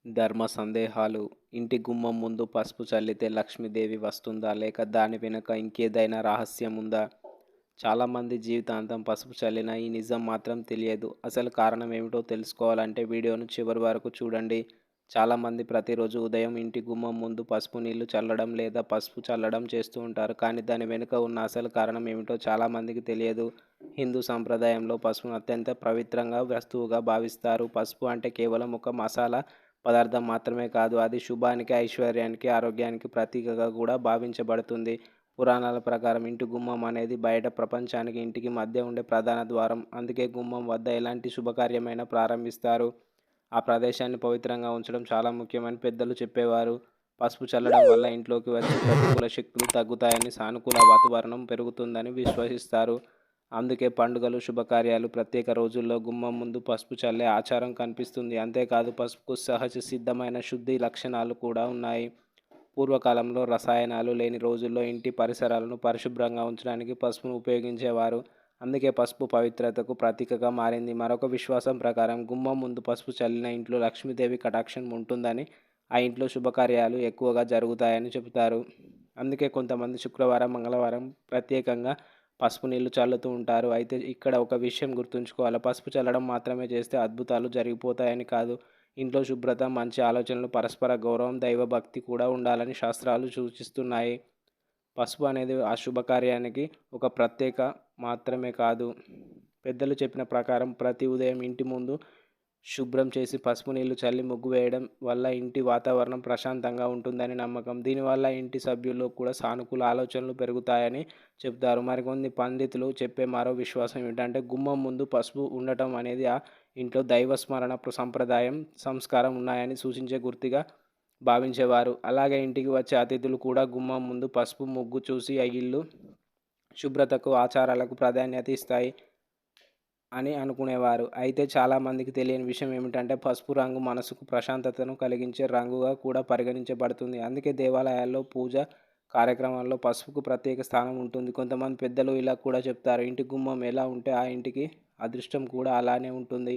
ధర్మ సందేహాలు. ఇంటి గుమ్మం ముందు పసుపు చల్లితే లక్ష్మీదేవి వస్తుందా? లేక దాని వెనుక ఇంకేదైనా రహస్యం ఉందా? చాలామంది జీవితాంతం పసుపు చల్లిన ఈ నిజం మాత్రం తెలియదు. అసలు కారణం ఏమిటో తెలుసుకోవాలంటే వీడియోను చివరి వరకు చూడండి. చాలామంది ప్రతిరోజు ఉదయం ఇంటి గుమ్మం ముందు పసుపు నీళ్లు చల్లడం లేదా పసుపు చల్లడం చేస్తూ ఉంటారు. కానీ దాని వెనుక ఉన్న అసలు కారణం ఏమిటో చాలామందికి తెలియదు. హిందూ సంప్రదాయంలో పసుపును అత్యంత పవిత్రంగా వస్తువుగా భావిస్తారు. పసుపు అంటే కేవలం ఒక మసాలా పదార్థం మాత్రమే కాదు, అది శుభానికి, ఐశ్వర్యానికి, ఆరోగ్యానికి ప్రతీకగా కూడా భావించబడుతుంది. పురాణాల ప్రకారం ఇంటి గుమ్మం అనేది బయట ప్రపంచానికి ఇంటికి మధ్య ఉండే ప్రధాన ద్వారం. అందుకే గుమ్మం వద్ద ఎలాంటి శుభకార్యమైనా ప్రారంభిస్తారు. ఆ ప్రదేశాన్ని పవిత్రంగా ఉంచడం చాలా ముఖ్యమని పెద్దలు చెప్పేవారు. పసుపు చల్లడం వల్ల ఇంట్లోకి వచ్చే ప్రతికూల శక్తులు తగ్గుతాయని, సానుకూల వాతావరణం పెరుగుతుందని విశ్వసిస్తారు. అందుకే పండుగలు, శుభకార్యాలు, ప్రత్యేక రోజుల్లో గుమ్మం ముందు పసుపు చల్లే ఆచారం కనిపిస్తుంది. అంతేకాదు, పసుపుకు సహజ సిద్ధమైన శుద్ధి లక్షణాలు కూడా ఉన్నాయి. పూర్వకాలంలో రసాయనాలు లేని రోజుల్లో ఇంటి పరిసరాలను పరిశుభ్రంగా ఉంచడానికి పసుపును ఉపయోగించేవారు. అందుకే పసుపు పవిత్రతకు ప్రతీకగా మారింది. మరొక విశ్వాసం ప్రకారం గుమ్మం ముందు పసుపు చల్లిన ఇంట్లో లక్ష్మీదేవి కటాక్షం ఉంటుందని, ఆ ఇంట్లో శుభకార్యాలు ఎక్కువగా జరుగుతాయని చెబుతారు. అందుకే కొంతమంది శుక్రవారం, మంగళవారం ప్రత్యేకంగా పసుపు నీళ్లు చల్లుతూ ఉంటారు. అయితే ఇక్కడ ఒక విషయం గుర్తుంచుకోవాలి. పసుపు చల్లడం మాత్రమే చేస్తే అద్భుతాలు జరిగిపోతాయని కాదు. ఇంట్లో శుభ్రత, మంచి ఆలోచనలు, పరస్పర గౌరవం, దైవభక్తి కూడా ఉండాలని శాస్త్రాలు సూచిస్తున్నాయి. పసుపు అనేది ఆ శుభకార్యానికి ఒక ప్రత్యేక మాత్రమే కాదు. పెద్దలు చెప్పిన ప్రకారం ప్రతి ఉదయం ఇంటి ముందు శుభ్రం చేసి పసుపు నీళ్లు చల్లి ముగ్గు వేయడం వల్ల ఇంటి వాతావరణం ప్రశాంతంగా ఉంటుందని నమ్మకం. దీనివల్ల ఇంటి సభ్యుల్లో కూడా సానుకూల ఆలోచనలు పెరుగుతాయని చెబుతారు. మరికొన్ని పండితులు చెప్పే మరో విశ్వాసం ఏంటంటే, గుమ్మం ముందు పసుపు ఉండటం అనేది ఆ ఇంట్లో దైవ స్మరణ సంప్రదాయం, సంస్కారం ఉన్నాయని సూచించే గుర్తుగా భావించేవారు. అలాగే ఇంటికి వచ్చే అతిథులు కూడా గుమ్మం ముందు పసుపు ముగ్గు చూసి ఆ ఇల్లు శుభ్రతకు, ఆచారాలకు ప్రాధాన్యత ఇస్తాయి అని అనుకునేవారు. అయితే చాలామందికి తెలియని విషయం ఏమిటంటే, పసుపు రంగు మనసుకు ప్రశాంతతను కలిగించే రంగుగా కూడా పరిగణించబడుతుంది. అందుకే దేవాలయాల్లో పూజ కార్యక్రమాల్లో పసుపుకు ప్రత్యేక స్థానం ఉంటుంది. కొంతమంది పెద్దలు ఇలా కూడా చెప్తారు: ఇంటి గుమ్మం ఎలా ఉంటే ఆ ఇంటికి అదృష్టం కూడా అలానే ఉంటుంది.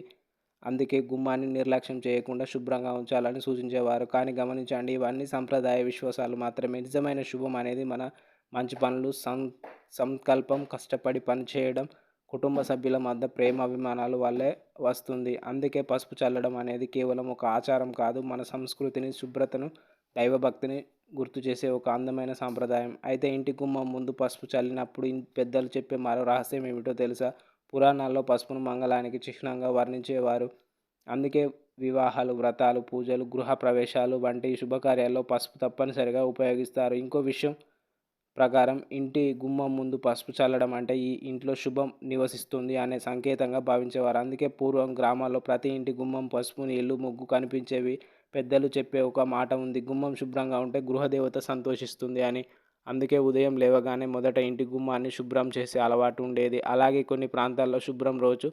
అందుకే గుమ్మాన్ని నిర్లక్ష్యం చేయకుండా శుభ్రంగా ఉంచాలని సూచించేవారు. కానీ గమనించండి, ఇవన్నీ సంప్రదాయ విశ్వాసాలు మాత్రమే. నిజమైన శుభం అనేది మన మంచి పనులు, సంకల్పం, కష్టపడి పనిచేయడం, కుటుంబ సభ్యుల మధ్య ప్రేమ, అభిమానాలు వల్లే వస్తుంది. అందుకే పసుపు చల్లడం అనేది కేవలం ఒక ఆచారం కాదు, మన సంస్కృతిని, శుభ్రతను, దైవభక్తిని గుర్తు చేసే ఒక అందమైన సాంప్రదాయం. అయితే ఇంటి గుమ్మం ముందు పసుపు చల్లినప్పుడు పెద్దలు చెప్పే మరో రహస్యం ఏమిటో తెలుసా? పురాణాల్లో పసుపును మంగళానికి చిహ్నంగా వర్ణించేవారు. అందుకే వివాహాలు, వ్రతాలు, పూజలు, గృహ ప్రవేశాలు వంటి శుభకార్యాల్లో పసుపు తప్పనిసరిగా ఉపయోగిస్తారు. ఇంకో విషయం ప్రకారం ఇంటి గుమ్మం ముందు పసుపు చల్లడం అంటే ఈ ఇంట్లో శుభం నివసిస్తుంది అనే సంకేతంగా భావించేవారు. అందుకే పూర్వం గ్రామాల్లో ప్రతి ఇంటి గుమ్మం పసుపు నీళ్లు, ముగ్గు కనిపించేవి. పెద్దలు చెప్పే ఒక మాట ఉంది: గుమ్మం శుభ్రంగా ఉంటే గృహదేవత సంతోషిస్తుంది అని. అందుకే ఉదయం లేవగానే మొదట ఇంటి గుమ్మాన్ని శుభ్రం చేసే అలవాటు ఉండేది. అలాగే కొన్ని ప్రాంతాల్లో శుభ్రం రోజు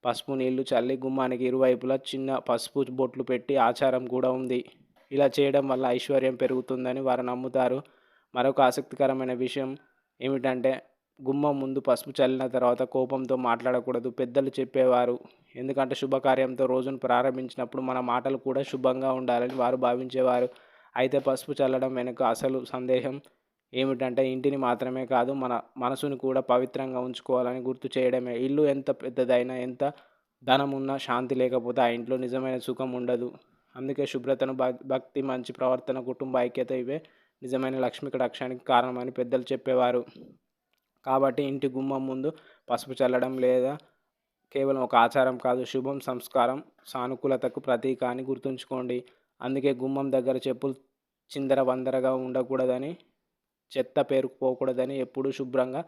పసుపు నీళ్లు చల్లి గుమ్మానికి ఇరువైపులా చిన్న పసుపు బొట్లు పెట్టి ఆచారం కూడా ఉంది. ఇలా చేయడం వల్ల ఐశ్వర్యం పెరుగుతుందని వారు నమ్ముతారు. మరొక ఆసక్తికరమైన విషయం ఏమిటంటే, గుమ్మం ముందు పసుపు చల్లిన తర్వాత కోపంతో మాట్లాడకూడదు పెద్దలు చెప్పేవారు. ఎందుకంటే శుభకార్యంతో రోజును ప్రారంభించినప్పుడు మన మాటలు కూడా శుభంగా ఉండాలని వారు భావించేవారు. అయితే పసుపు చల్లడం వెనుక అసలు సందేహం ఏమిటంటే, ఇంటిని మాత్రమే కాదు, మన మనసుని కూడా పవిత్రంగా ఉంచుకోవాలని గుర్తు చేయడమే. ఇల్లు ఎంత పెద్దదైనా, ఎంత ధనమున్నా, శాంతి లేకపోతే ఆ ఇంట్లో నిజమైన సుఖం ఉండదు. అందుకే శుభ్రతను, భక్తి, మంచి ప్రవర్తన, కుటుంబ ఐక్యత ఇవే నిజమైన లక్ష్మి కటాక్షానికి కారణమని పెద్దలు చెప్పేవారు. కాబట్టి ఇంటి గుమ్మం ముందు పసుపు చల్లడం లేదా కేవలం ఒక ఆచారం కాదు, శుభం, సంస్కారం, సానుకూలతకు ప్రతీక అని గుర్తుంచుకోండి. అందుకే గుమ్మం దగ్గర చెప్పులు చిందరవందరగా ఉండకూడదని, చెత్త పేరుకుపోకూడదని, ఎప్పుడూ శుభ్రంగా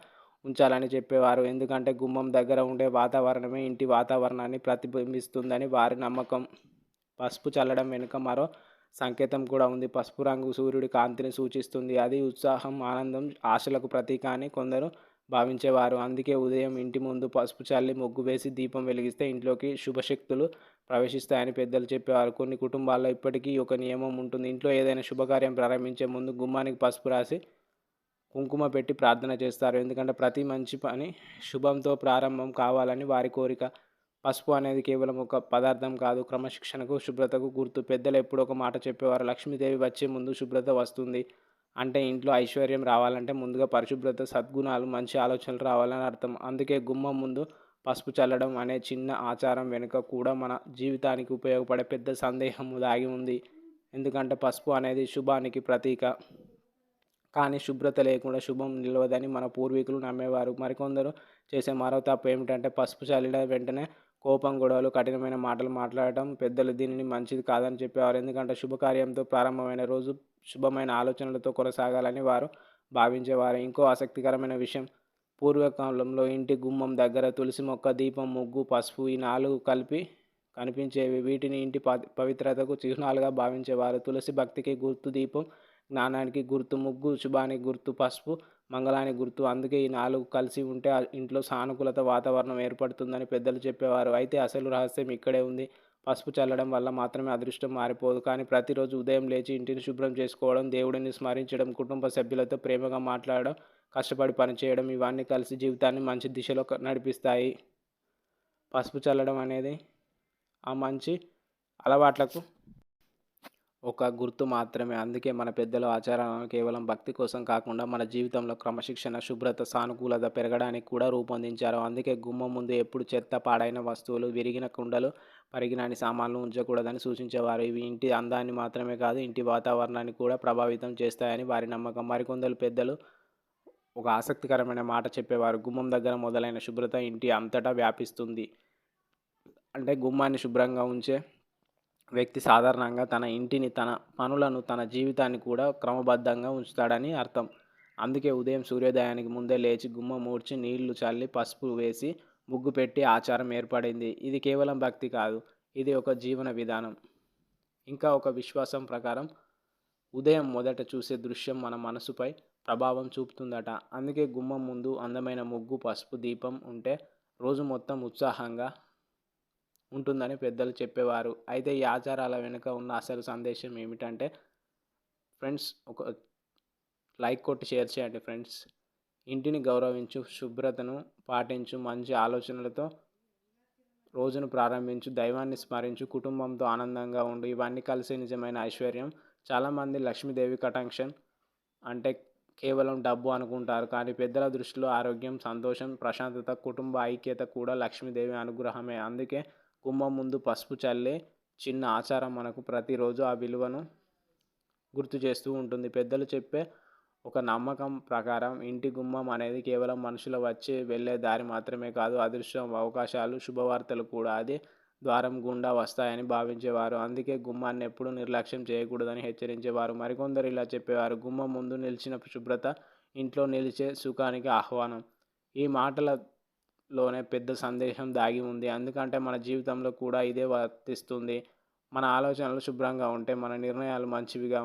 ఉంచాలని చెప్పేవారు. ఎందుకంటే గుమ్మం దగ్గర ఉండే వాతావరణమే ఇంటి వాతావరణాన్ని ప్రతిబింబిస్తుందని వారి నమ్మకం. పసుపు చల్లడం వెనుక మరో సంకేతం కూడా ఉంది. పసుపు రంగు సూర్యుడి కాంతిని సూచిస్తుంది. అది ఉత్సాహం, ఆనందం, ఆశలకు ప్రతీక అని కొందరు భావించేవారు. అందుకే ఉదయం ఇంటి ముందు పసుపు చల్లి ముగ్గు వేసి దీపం వెలిగిస్తే ఇంట్లోకి శుభశక్తులు ప్రవేశిస్తాయని పెద్దలు చెప్పేవారు. కొన్ని కుటుంబాల్లో ఇప్పటికీ ఒక నియమం ఉంటుంది: ఇంట్లో ఏదైనా శుభకార్యం ప్రారంభించే ముందు గుమ్మానికి పసుపు రాసి కుంకుమ పెట్టి ప్రార్థన చేస్తారు. ఎందుకంటే ప్రతి మంచి పని శుభంతో ప్రారంభం కావాలని వారి కోరిక. పసుపు అనేది కేవలం ఒక పదార్థం కాదు, క్రమశిక్షణకు, శుభ్రతకు గుర్తు. పెద్దలు ఎప్పుడూ ఒక మాట చెప్పేవారు, లక్ష్మీదేవి వచ్చే ముందు శుభ్రత వస్తుంది. అంటే ఇంట్లో ఐశ్వర్యం రావాలంటే ముందుగా పరిశుభ్రత, సద్గుణాలు, మంచి ఆలోచనలు రావాలని అర్థం. అందుకే గుమ్మం ముందు పసుపు చల్లడం అనే చిన్న ఆచారం వెనుక కూడా మన జీవితానికి ఉపయోగపడే పెద్ద సందేహం దాగి ఉంది. ఎందుకంటే పసుపు అనేది శుభానికి ప్రతీక. కానీ శుభ్రత లేకుండా శుభం నిలవదని మన పూర్వీకులు నమ్మేవారు. మరికొందరు చేసే మరో తప్పు ఏమిటంటే పసుపు చల్లిన వెంటనే కోపం, గొడవలు, కఠినమైన మాటలు మాట్లాడటం. పెద్దలు దీనిని మంచిది కాదని చెప్పేవారు. ఎందుకంటే శుభకార్యంతో ప్రారంభమైన రోజు శుభమైన ఆలోచనలతో కొనసాగాలని వారు భావించేవారు. ఇంకో ఆసక్తికరమైన విషయం, పూర్వకాలంలో ఇంటి గుమ్మం దగ్గర తులసి మొక్క, దీపం, ముగ్గు, పసుపు ఈ 4 కలిపి కనిపించేవి. వీటిని ఇంటి పవిత్రతకు చిహ్నాలుగా భావించేవారు. తులసి భక్తికి గుర్తు, దీపం జ్ఞానానికి గుర్తు, ముగ్గు శుభానికి గుర్తు, పసుపు మంగళానికి గుర్తు. అందుకే ఈ 4 కలిసి ఉంటే ఆ ఇంట్లో సానుకూలత వాతావరణం ఏర్పడుతుందని పెద్దలు చెప్పేవారు. అయితే అసలు రహస్యం ఇక్కడే ఉంది. పసుపు చల్లడం వల్ల మాత్రమే అదృష్టం మారిపోదు. కానీ ప్రతిరోజు ఉదయం లేచి ఇంటిని శుభ్రం చేసుకోవడం, దేవుడిని స్మరించడం, కుటుంబ సభ్యులతో ప్రేమగా మాట్లాడడం, కష్టపడి పనిచేయడం ఇవన్నీ కలిసి జీవితాన్ని మంచి దిశలో నడిపిస్తాయి. పసుపు చల్లడం అనేది ఆ మంచి అలవాట్లకు ఒక గుర్తు మాత్రమే. అందుకే మన పెద్దల ఆచారాలను కేవలం భక్తి కోసం కాకుండా మన జీవితంలో క్రమశిక్షణ, శుభ్రత, సానుకూలత పెరగడానికి కూడా రూపొందించారు. అందుకే గుమ్మం ముందు ఎప్పుడు చెత్త, పాడైన వస్తువులు, విరిగిన కుండలు, పరిగినని సామాన్లు ఉంచకూడదని సూచించేవారు. ఇవి ఇంటి అందాన్ని మాత్రమే కాదు, ఇంటి వాతావరణాన్ని కూడా ప్రభావితం చేస్తాయని వారి నమ్మకం. మరికొందరు పెద్దలు ఒక ఆసక్తికరమైన మాట చెప్పేవారు, గుమ్మం దగ్గర మొదలైన శుభ్రత ఇంటి అంతటా వ్యాపిస్తుంది. అంటే గుమ్మాన్ని శుభ్రంగా ఉంచే వ్యక్తి సాధారణంగా తన ఇంటిని, తన పనులను, తన జీవితాన్ని కూడా క్రమబద్ధంగా ఉంచుతాడని అర్థం. అందుకే ఉదయం సూర్యోదయానికి ముందే లేచి గుమ్మం ఊడ్చి, నీళ్లు చల్లి, పసుపు వేసి, ముగ్గు పెట్టి ఆచారం ఏర్పడింది. ఇది కేవలం భక్తి కాదు, ఇది ఒక జీవన విధానం. ఇంకా ఒక విశ్వాసం ప్రకారం ఉదయం మొదట చూసే దృశ్యం మన మనసుపై ప్రభావం చూపుతుందట. అందుకే గుమ్మం ముందు అందమైన ముగ్గు, పసుపు దీపం ఉంటే రోజు మొత్తం ఉత్సాహంగా ఉంటుందని పెద్దలు చెప్పేవారు. అయితే ఈ ఆచారాల వెనుక ఉన్న అసలు సందేశం ఏమిటంటే ఫ్రెండ్స్, ఒక లైక్ కొట్టి షేర్ చేయండి ఫ్రెండ్స్. ఇంటిని గౌరవించు, శుభ్రతను పాటించు, మంచి ఆలోచనలతో రోజును ప్రారంభించు, దైవాన్ని స్మరించు, కుటుంబంతో ఆనందంగా ఉండు. ఇవన్నీ కలిసి నిజమైన ఐశ్వర్యం. చాలామంది లక్ష్మీదేవి కటాక్షం అంటే కేవలం డబ్బు అనుకుంటారు. కానీ పెద్దల దృష్టిలో ఆరోగ్యం, సంతోషం, ప్రశాంతత, కుటుంబ ఐక్యత కూడా లక్ష్మీదేవి అనుగ్రహమే. అందుకే గుమ్మం ముందు పసుపు చల్లే చిన్న ఆచారం మనకు ప్రతిరోజు ఆ విలువను గుర్తు చేస్తూ ఉంటుంది. పెద్దలు చెప్పే ఒక నమ్మకం ప్రకారం ఇంటి గుమ్మం అనేది కేవలం మనుషుల వచ్చే వెళ్ళే దారి మాత్రమే కాదు, అదృష్టం, అవకాశాలు, శుభవార్తలు కూడా అదే ద్వారం గుండా వస్తాయని భావించేవారు. అందుకే గుమ్మాన్ని ఎప్పుడూ నిర్లక్ష్యం చేయకూడదని హెచ్చరించేవారు. మరికొందరు ఇలా చెప్పేవారు, గుమ్మం ముందు నిలిచిన శుభ్రత ఇంట్లో నిలిచే సుఖానికి ఆహ్వానం. ఈ మాటలలోనే పెద్ద సందేశం దాగి ఉంది. ఎందుకంటే మన జీవితంలో కూడా ఇదే వర్తిస్తుంది. మన ఆలోచనలు శుభ్రంగా ఉంటే మన నిర్ణయాలు మంచివిగా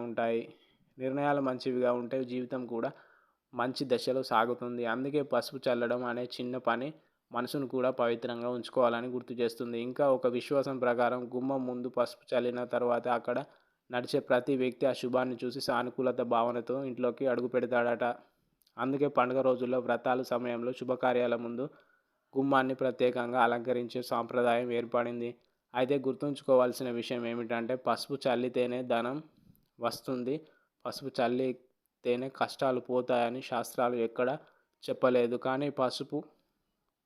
ఉంటే జీవితం కూడా మంచి దశలో సాగుతుంది. అందుకే పసుపు చల్లడం అనే చిన్న పని మనసును కూడా పవిత్రంగా ఉంచుకోవాలని గుర్తు చేస్తుంది. ఇంకా ఒక విశ్వాసం ప్రకారం గుమ్మం ముందు పసుపు చల్లిన తర్వాత అక్కడ నడిచే ప్రతి వ్యక్తి ఆ శుభాన్ని చూసి సానుకూలత భావనతో ఇంట్లోకి అడుగు పెడతాడట. అందుకే పండుగ రోజుల్లో, వ్రతాల సమయంలో, శుభకార్యాల ముందు గుమ్మాన్ని ప్రత్యేకంగా అలంకరించే సాంప్రదాయం ఏర్పడింది. అయితే గుర్తుంచుకోవాల్సిన విషయం ఏమిటంటే పసుపు చల్లితేనే ధనం వస్తుంది, పసుపు చల్లితేనే కష్టాలు పోతాయని శాస్త్రాలు ఎక్కడ చెప్పలేదు. కానీ పసుపు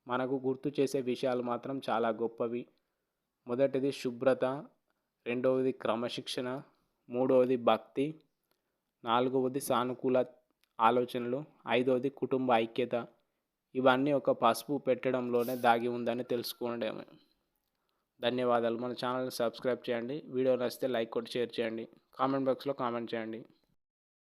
మనకు గుర్తు చేసే విషయాలు మాత్రం చాలా గొప్పవి. మొదటిది శుభ్రత, రెండవది క్రమశిక్షణ, మూడవది భక్తి, నాలుగవది సానుకూల ఆలోచనలు, ఐదవది కుటుంబ ఐక్యత. ఇవన్నీ ఒక పసుపు పెట్టడంలోనే దాగి ఉందని తెలుసుకోవడమే. ధన్యవాదాలు. మన ఛానల్ని సబ్స్క్రైబ్ చేయండి. వీడియో నచ్చితే లైక్ కొట్టి షేర్ చేయండి. కామెంట్ బాక్స్లో కామెంట్ చేయండి.